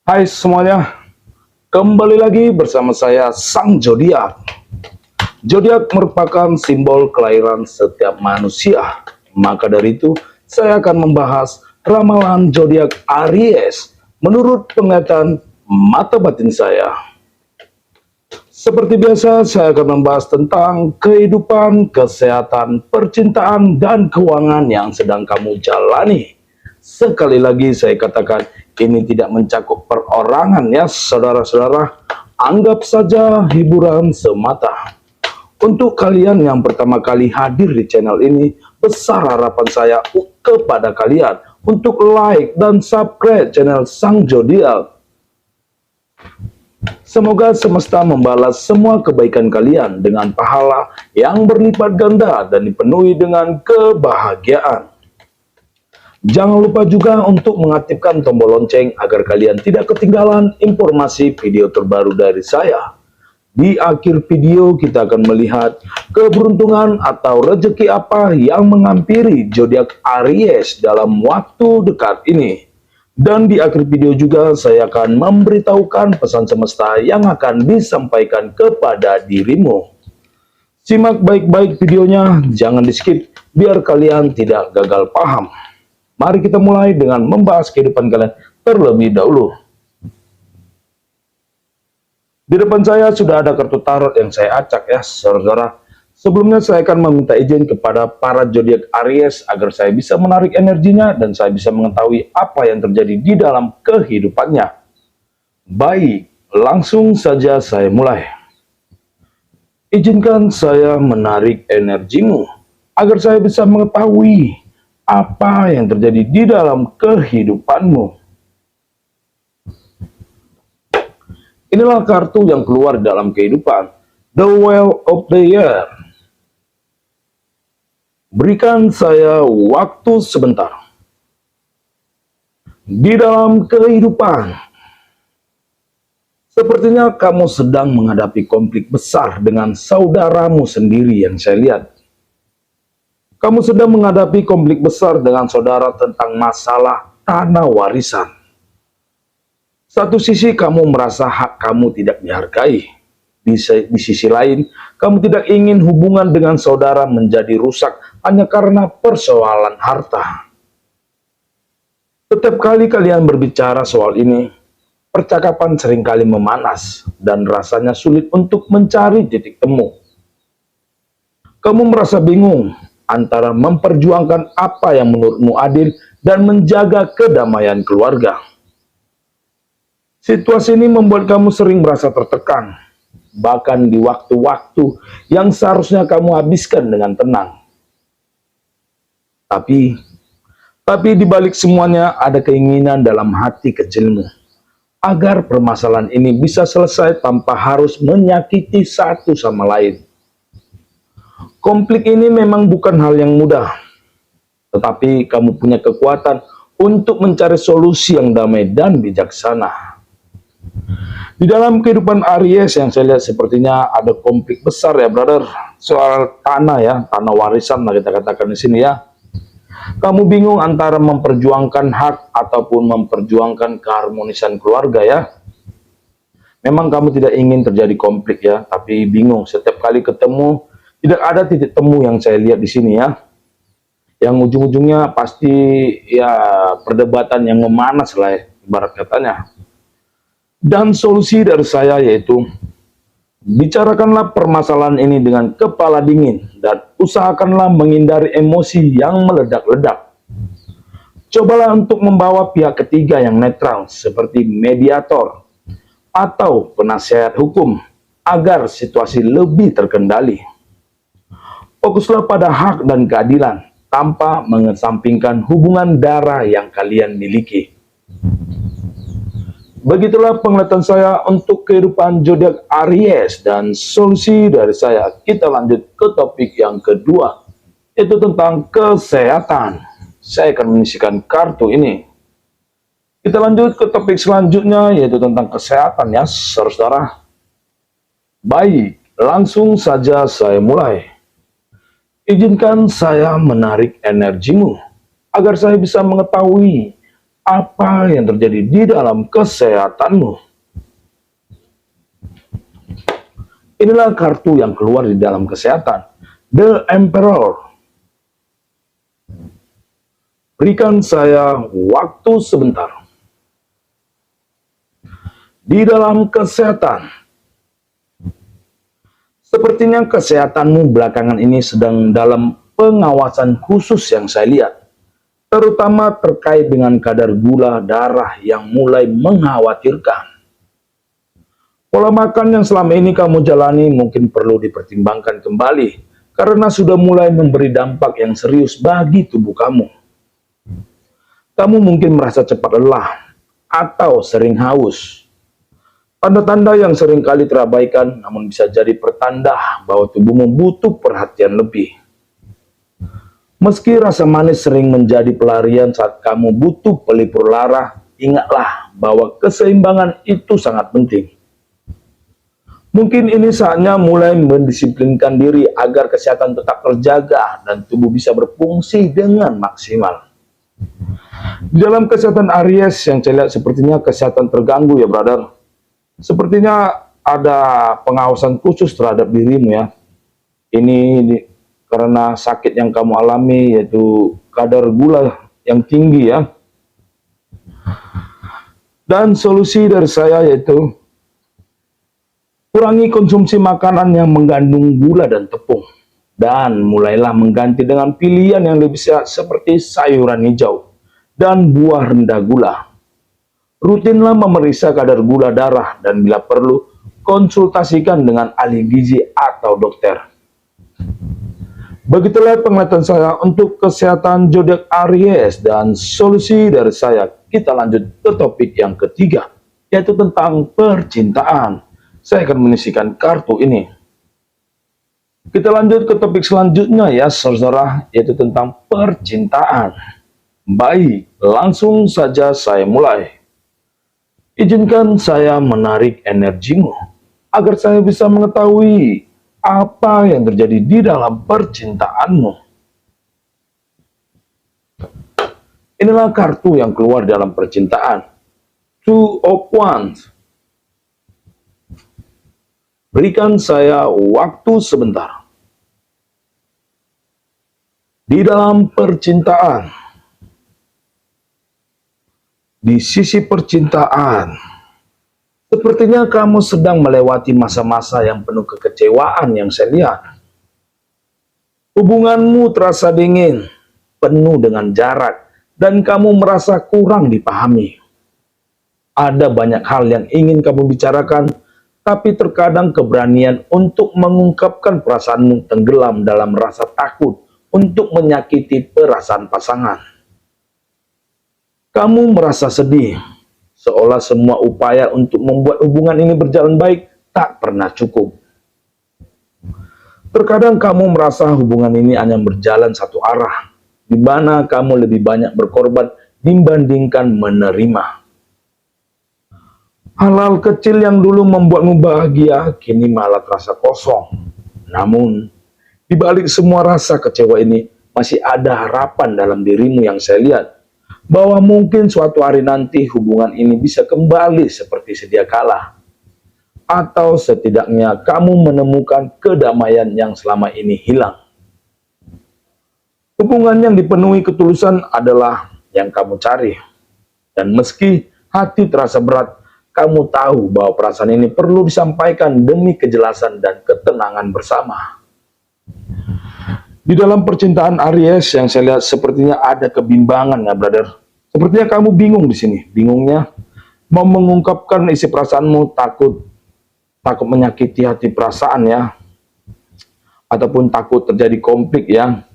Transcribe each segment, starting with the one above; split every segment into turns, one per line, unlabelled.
Hai semuanya, kembali lagi bersama saya Sang Zodiak. Zodiak merupakan simbol kelahiran setiap manusia. Maka dari itu, saya akan membahas ramalan zodiak Aries menurut penglihatan mata batin saya. Seperti biasa, saya akan membahas tentang kehidupan, kesehatan, percintaan, dan keuangan yang sedang kamu jalani. Sekali lagi saya katakan, ini tidak mencakup perorangan ya saudara-saudara. Anggap saja hiburan semata. Untuk kalian yang pertama kali hadir di channel ini, besar harapan saya kepada kalian untuk like dan subscribe channel Sang Zodiak. Semoga semesta membalas semua kebaikan kalian dengan pahala yang berlipat ganda dan dipenuhi dengan kebahagiaan. Jangan lupa juga untuk mengaktifkan tombol lonceng agar kalian tidak ketinggalan informasi video terbaru dari saya. Di akhir video kita akan melihat keberuntungan atau rezeki apa yang menghampiri zodiak Aries dalam waktu dekat ini. Dan di akhir video juga saya akan memberitahukan pesan semesta yang akan disampaikan kepada dirimu. Simak baik-baik videonya, jangan di skip biar kalian tidak gagal paham. Mari kita mulai dengan membahas kehidupan kalian terlebih dahulu. Di depan saya sudah ada kartu tarot yang saya acak ya saudara. Sebelumnya saya akan meminta izin kepada para zodiak Aries agar saya bisa menarik energinya dan saya bisa mengetahui apa yang terjadi di dalam kehidupannya. Baik, langsung saja saya mulai. Izinkan saya menarik energimu agar saya bisa mengetahui apa yang terjadi di dalam kehidupanmu. Inilah kartu yang keluar dalam kehidupan. The Wheel of the Year. Berikan saya waktu sebentar. Di dalam kehidupan, sepertinya kamu sedang menghadapi konflik besar dengan saudaramu sendiri yang saya lihat. Kamu sedang menghadapi konflik besar dengan saudara tentang masalah tanah warisan. Satu sisi kamu merasa hak kamu tidak dihargai. Di sisi lain, kamu tidak ingin hubungan dengan saudara menjadi rusak hanya karena persoalan harta. Setiap kali kalian berbicara soal ini, percakapan seringkali memanas dan rasanya sulit untuk mencari titik temu. Kamu merasa bingung antara memperjuangkan apa yang menurutmu adil dan menjaga kedamaian keluarga. Situasi ini membuat kamu sering merasa tertekan, bahkan di waktu-waktu yang seharusnya kamu habiskan dengan tenang. Tapi di balik semuanya ada keinginan dalam hati kecilmu, agar permasalahan ini bisa selesai tanpa harus menyakiti satu sama lain. Konflik ini memang bukan hal yang mudah, tetapi kamu punya kekuatan untuk mencari solusi yang damai dan bijaksana. Di dalam kehidupan Aries yang saya lihat sepertinya ada konflik besar ya brother, soal tanah ya, tanah warisan lah kita katakan di sini ya. Kamu bingung antara memperjuangkan hak ataupun memperjuangkan keharmonisan keluarga ya. Memang kamu tidak ingin terjadi konflik ya, tapi bingung setiap kali ketemu tidak ada titik temu yang saya lihat di sini ya. Yang ujung-ujungnya pasti ya perdebatan yang memanas lah ya, ibarat katanya. Dan solusi dari saya yaitu, bicarakanlah permasalahan ini dengan kepala dingin dan usahakanlah menghindari emosi yang meledak-ledak. Cobalah untuk membawa pihak ketiga yang netral seperti mediator atau penasehat hukum agar situasi lebih terkendali. Fokuslah pada hak dan keadilan tanpa mengesampingkan hubungan darah yang kalian miliki. Begitulah penglihatan saya untuk kehidupan zodiak Aries dan solusi dari saya. Kita lanjut ke topik yang kedua, yaitu tentang kesehatan. Saya akan menyisikan kartu ini. Kita lanjut ke topik selanjutnya, yaitu tentang kesehatan ya, saudara. Baik, langsung saja saya mulai. Izinkan saya menarik energimu, agar saya bisa mengetahui apa yang terjadi di dalam kesehatanmu. Inilah kartu yang keluar di dalam kesehatan. The Emperor. Berikan saya waktu sebentar. Di dalam kesehatan, sepertinya kesehatanmu belakangan ini sedang dalam pengawasan khusus yang saya lihat, terutama terkait dengan kadar gula darah yang mulai mengkhawatirkan. Pola makan yang selama ini kamu jalani mungkin perlu dipertimbangkan kembali, karena sudah mulai memberi dampak yang serius bagi tubuh kamu. Kamu mungkin merasa cepat lelah atau sering haus. Tanda-tanda yang sering kali terabaikan, namun bisa jadi pertanda bahwa tubuhmu butuh perhatian lebih. Meski rasa manis sering menjadi pelarian saat kamu butuh pelipur lara, ingatlah bahwa keseimbangan itu sangat penting. Mungkin ini saatnya mulai mendisiplinkan diri agar kesehatan tetap terjaga dan tubuh bisa berfungsi dengan maksimal. Di dalam kesehatan Aries yang saya lihat sepertinya kesehatan terganggu ya brother. Sepertinya ada pengawasan khusus terhadap dirimu ya. Karena sakit yang kamu alami yaitu kadar gula yang tinggi ya. Dan solusi dari saya yaitu kurangi konsumsi makanan yang mengandung gula dan tepung. Dan mulailah mengganti dengan pilihan yang lebih sehat seperti sayuran hijau dan buah rendah gula. Rutinlah memeriksa kadar gula darah dan bila perlu konsultasikan dengan ahli gizi atau dokter. Begitulah penglihatan saya untuk kesehatan zodiak Aries dan solusi dari saya. Kita lanjut ke topik yang ketiga, yaitu tentang percintaan. Saya akan menyisikan kartu ini. Kita lanjut ke topik selanjutnya ya saudara, yaitu tentang percintaan. Baik, langsung saja saya mulai. Izinkan saya menarik energimu agar saya bisa mengetahui apa yang terjadi di dalam percintaanmu. Inilah kartu yang keluar dalam percintaan. Two of Wands. Berikan saya waktu sebentar. Di dalam percintaan, di sisi percintaan, sepertinya kamu sedang melewati masa-masa yang penuh kekecewaan yang saya lihat. Hubunganmu terasa dingin, penuh dengan jarak, dan kamu merasa kurang dipahami. Ada banyak hal yang ingin kamu bicarakan, tapi terkadang keberanian untuk mengungkapkan perasaanmu tenggelam dalam rasa takut untuk menyakiti perasaan pasangan. Kamu merasa sedih, seolah semua upaya untuk membuat hubungan ini berjalan baik tak pernah cukup. Terkadang kamu merasa hubungan ini hanya berjalan satu arah, di mana kamu lebih banyak berkorban dibandingkan menerima. Hal-hal kecil yang dulu membuatmu bahagia, kini malah terasa kosong. Namun, di balik semua rasa kecewa ini, masih ada harapan dalam dirimu yang saya lihat, bahwa mungkin suatu hari nanti hubungan ini bisa kembali seperti sedia kala. Atau setidaknya kamu menemukan kedamaian yang selama ini hilang. Hubungan yang dipenuhi ketulusan adalah yang kamu cari. Dan meski hati terasa berat, kamu tahu bahwa perasaan ini perlu disampaikan demi kejelasan dan ketenangan bersama. Di dalam percintaan Aries yang saya lihat sepertinya ada kebimbangan ya brother. Sepertinya kamu bingung di sini. Bingungnya mau mengungkapkan isi perasaanmu, takut menyakiti hati perasaan ya. Ataupun takut terjadi konflik ya.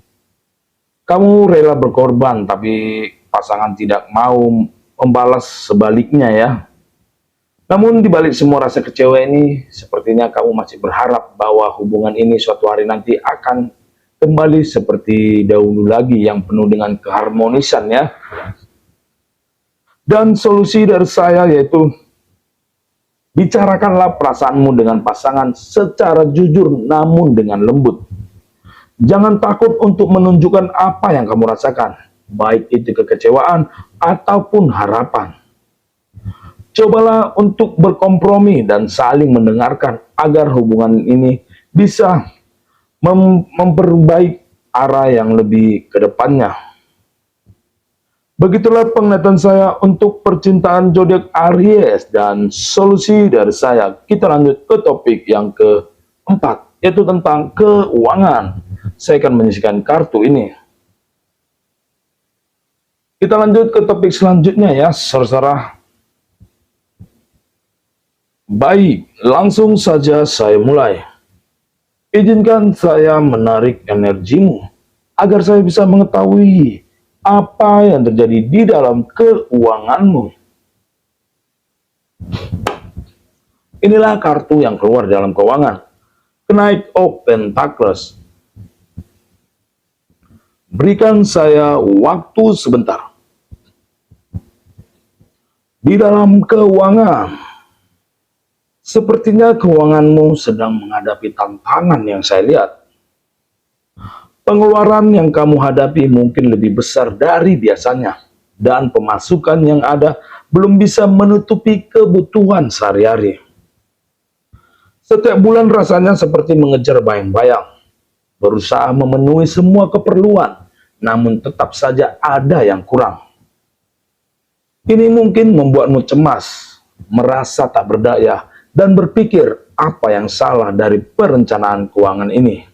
Kamu rela berkorban tapi pasangan tidak mau membalas sebaliknya ya. Namun di balik semua rasa kecewa ini, sepertinya kamu masih berharap bahwa hubungan ini suatu hari nanti akan kembali seperti dahulu lagi yang penuh dengan keharmonisan ya. Dan solusi dari saya yaitu bicarakanlah perasaanmu dengan pasangan secara jujur namun dengan lembut. Jangan takut untuk menunjukkan apa yang kamu rasakan. baik itu kekecewaan ataupun harapan. Cobalah untuk berkompromi dan saling mendengarkan agar hubungan ini bisa memperbaiki arah yang lebih ke depannya. Begitulah penglihatan saya untuk percintaan zodiak Aries dan solusi dari saya. Kita lanjut ke topik yang keempat, yaitu tentang keuangan. Saya akan menyisikan kartu ini. Kita lanjut ke topik selanjutnya ya, saudara. Baik, langsung saja saya mulai. Izinkan saya menarik energimu agar saya bisa mengetahui apa yang terjadi di dalam keuanganmu. Inilah kartu yang keluar dalam keuangan. Knight of Pentacles. Berikan saya waktu sebentar. Di dalam keuangan, sepertinya keuanganmu sedang menghadapi tantangan yang saya lihat. Pengeluaran yang kamu hadapi mungkin lebih besar dari biasanya, dan pemasukan yang ada belum bisa menutupi kebutuhan sehari-hari. Setiap bulan rasanya seperti mengejar bayang-bayang, berusaha memenuhi semua keperluan, namun tetap saja ada yang kurang. Ini mungkin membuatmu cemas, merasa tak berdaya, dan berpikir apa yang salah dari perencanaan keuangan ini.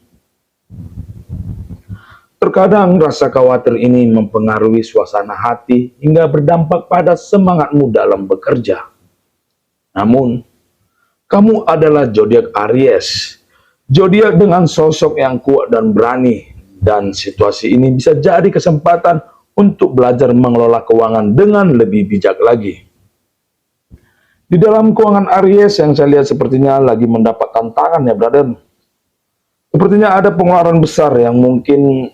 Terkadang rasa khawatir ini mempengaruhi suasana hati hingga berdampak pada semangatmu dalam bekerja. Namun, kamu adalah zodiak Aries, zodiak dengan sosok yang kuat dan berani, dan situasi ini bisa jadi kesempatan untuk belajar mengelola keuangan dengan lebih bijak lagi. Di dalam keuangan Aries yang saya lihat sepertinya lagi mendapat tantangan ya, brother. Sepertinya ada pengeluaran besar yang mungkin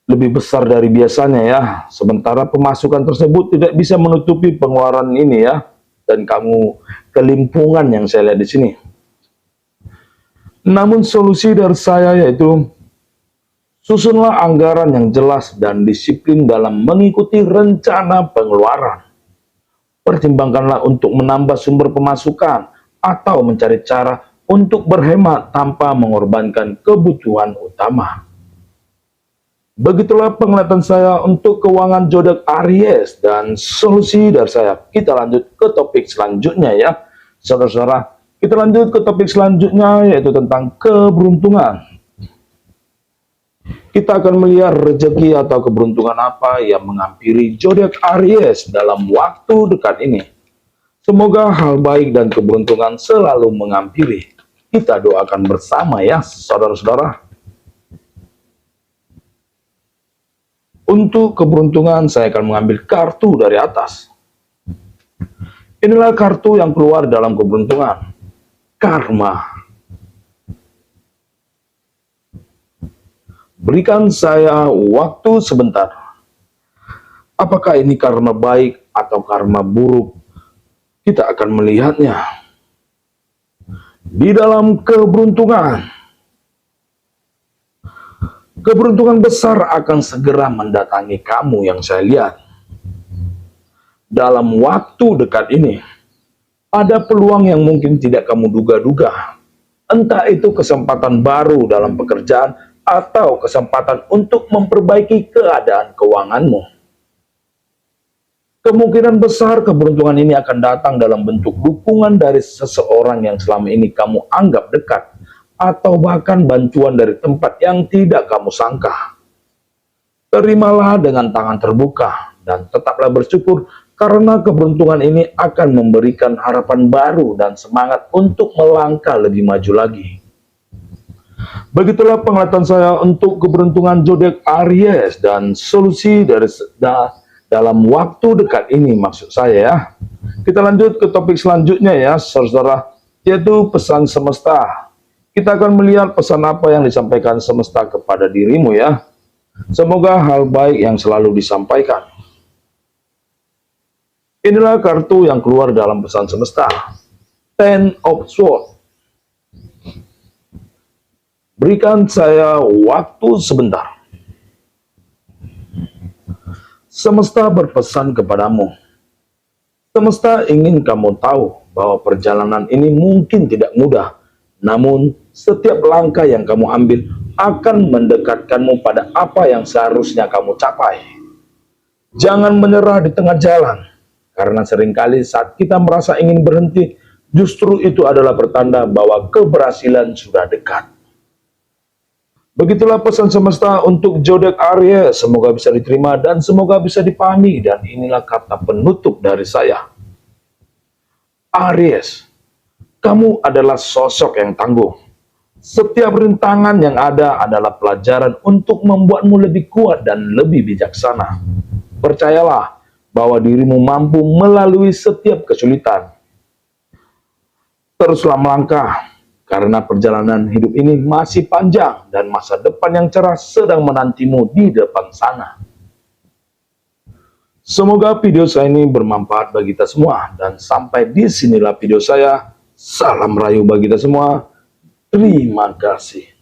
lebih besar dari biasanya ya. Sementara pemasukan tersebut tidak bisa menutupi pengeluaran ini ya. Dan kamu kelimpungan yang saya lihat di sini. Namun solusi dari saya yaitu susunlah anggaran yang jelas dan disiplin dalam mengikuti rencana pengeluaran. Pertimbangkanlah untuk menambah sumber pemasukan atau mencari cara untuk berhemat tanpa mengorbankan kebutuhan utama. Begitulah penglihatan saya untuk keuangan zodiak Aries dan solusi dari saya. Kita lanjut ke topik selanjutnya ya, saudara-saudara. Kita lanjut ke topik selanjutnya yaitu tentang keberuntungan. Kita akan melihat rezeki atau keberuntungan apa yang menghampiri zodiak Aries dalam waktu dekat ini. Semoga hal baik dan keberuntungan selalu menghampiri. Kita doakan bersama ya, saudara-saudara. Untuk keberuntungan, saya akan mengambil kartu dari atas. Inilah kartu yang keluar dalam keberuntungan. Karma. Berikan saya waktu sebentar. Apakah ini karma baik atau karma buruk? Kita akan melihatnya. Di dalam keberuntungan, keberuntungan besar akan segera mendatangi kamu yang saya lihat. Dalam waktu dekat ini, ada peluang yang mungkin tidak kamu duga-duga. Entah itu kesempatan baru dalam pekerjaan atau kesempatan untuk memperbaiki keadaan keuanganmu. Kemungkinan besar keberuntungan ini akan datang dalam bentuk dukungan dari seseorang yang selama ini kamu anggap dekat, atau bahkan bantuan dari tempat yang tidak kamu sangka. Terimalah dengan tangan terbuka dan tetaplah bersyukur karena keberuntungan ini akan memberikan harapan baru dan semangat untuk melangkah lebih maju lagi. Begitulah penglihatan saya untuk keberuntungan zodiak Aries dan solusi dari dalam waktu dekat ini, maksud saya ya. Kita lanjut ke topik selanjutnya ya, saudara, yaitu pesan semesta. Kita akan melihat pesan apa yang disampaikan semesta kepada dirimu ya. Semoga hal baik yang selalu disampaikan. Inilah kartu yang keluar dalam pesan semesta. Ten of Swords. Berikan saya waktu sebentar. Semesta berpesan kepadamu. Semesta ingin kamu tahu bahwa perjalanan ini mungkin tidak mudah, namun setiap langkah yang kamu ambil akan mendekatkanmu pada apa yang seharusnya kamu capai. Jangan menyerah di tengah jalan, karena seringkali saat kita merasa ingin berhenti, justru itu adalah pertanda bahwa keberhasilan sudah dekat. Begitulah pesan semesta untuk zodiak Aries. Semoga bisa diterima dan semoga bisa dipahami. Dan inilah kata penutup dari saya. Aries, kamu adalah sosok yang tangguh. Setiap rintangan yang ada adalah pelajaran untuk membuatmu lebih kuat dan lebih bijaksana. Percayalah bahwa dirimu mampu melalui setiap kesulitan. Teruslah melangkah, karena perjalanan hidup ini masih panjang dan masa depan yang cerah sedang menantimu di depan sana. Semoga video saya ini bermanfaat bagi kita semua. Dan sampai di sinilah video saya. Salam rayu bagi kita semua. Terima kasih.